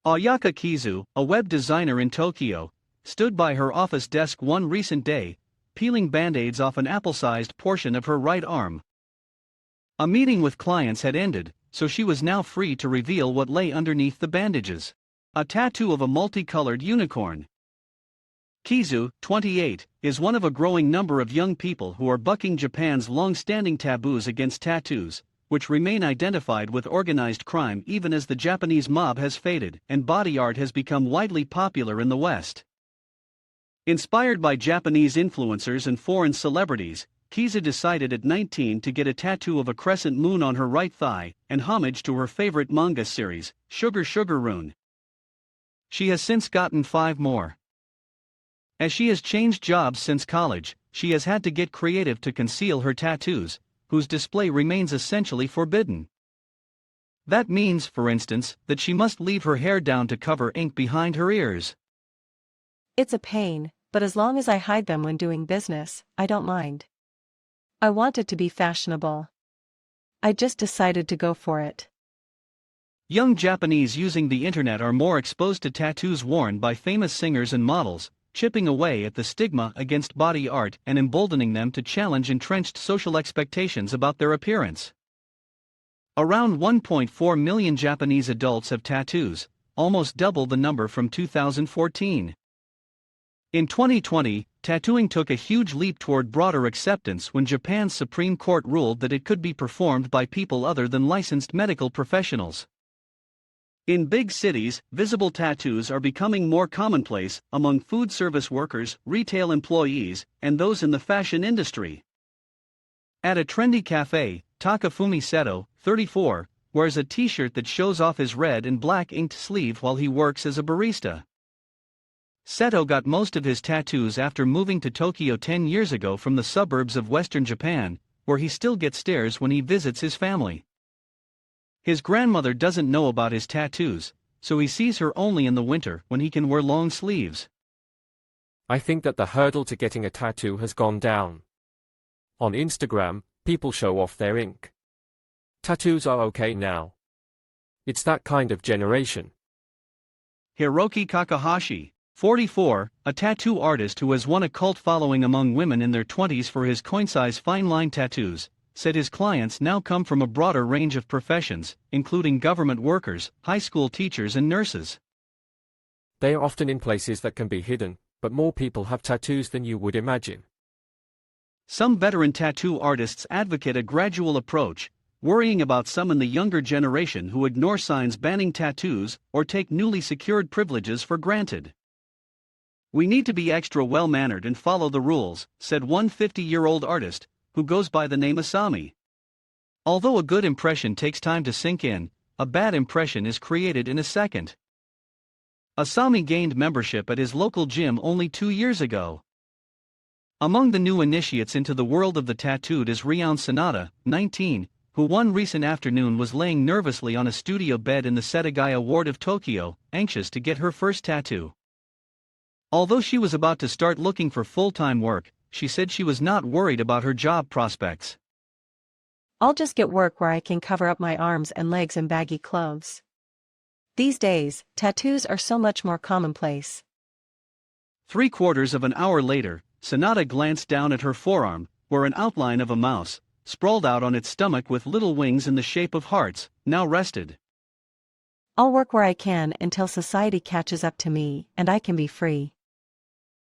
Ayaka Kizu, a web designer in Tokyo, stood by her office desk one recent day, peeling band-aids off an apple-sized portion of her right arm. A meeting with clients had ended, so she was now free to reveal what lay underneath the bandages. A tattoo of a multicolored unicorn. Kizu, 28, is one of a growing number of young people who are bucking Japan's long-standing taboos against tattoos, which remain identified with organized crime even as the Japanese mob has faded and body art has become widely popular in the West. Inspired by Japanese influencers and foreign celebrities, Kizu decided at 19 to get a tattoo of a crescent moon on her right thigh, in homage to her favorite manga series, Sugar Sugar Rune. She has since gotten 5 more. As she has changed jobs since college, she has had to get creative to conceal her tattoos, whose display remains essentially forbidden. That means, for instance, that she must leave her hair down to cover ink behind her ears. It's a pain, but as long as I hide them when doing business, I don't mind. I want it to be fashionable. I just decided to go for it. Young Japanese using the internet are more exposed to tattoos worn by famous singers and models, chipping away at the stigma against body art and emboldening them to challenge entrenched social expectations about their appearance. Around 1.4 million Japanese adults have tattoos, almost double the number from 2014. In 2020, tattooing took a huge leap toward broader acceptance when Japan's Supreme Court ruled that it could be performed by people other than licensed medical professionals. In big cities, visible tattoos are becoming more commonplace among food service workers, retail employees, and those in the fashion industry. At a trendy cafe, Takafumi Seto, 34, wears a t-shirt that shows off his red and black inked sleeve while he works as a barista. Seto got most of his tattoos after moving to Tokyo 10 years ago from the suburbs of western Japan, where he still gets stares when he visits his family. His grandmother doesn't know about his tattoos, so he sees her only in the winter when he can wear long sleeves. I think that the hurdle to getting a tattoo has gone down. On Instagram, people show off their ink. Tattoos are okay now. It's that kind of generation. Hiroki Kakahashi, 44, a tattoo artist who has won a cult following among women in their 20s for his coin-size fine-line tattoos, said his clients now come from a broader range of professions, including government workers, high school teachers and nurses. They are often in places that can be hidden, but more people have tattoos than you would imagine. Some veteran tattoo artists advocate a gradual approach, worrying about some in the younger generation who ignore signs banning tattoos or take newly secured privileges for granted. "We need to be extra well-mannered and follow the rules," said one 50-year-old artist, who goes by the name Asami. Although a good impression takes time to sink in, a bad impression is created in a second. Asami gained membership at his local gym only 2 years ago. Among the new initiates into the world of the tattooed is Rion Sanada, 19, who one recent afternoon was laying nervously on a studio bed in the Setagaya ward of Tokyo, anxious to get her first tattoo. Although she was about to start looking for full-time work, she said she was not worried about her job prospects. I'll just get work where I can cover up my arms and legs in baggy clothes. These days, tattoos are so much more commonplace. 3/4 of an hour later, Sanada glanced down at her forearm, where an outline of a mouse, sprawled out on its stomach with little wings in the shape of hearts, now rested. I'll work where I can until society catches up to me and I can be free.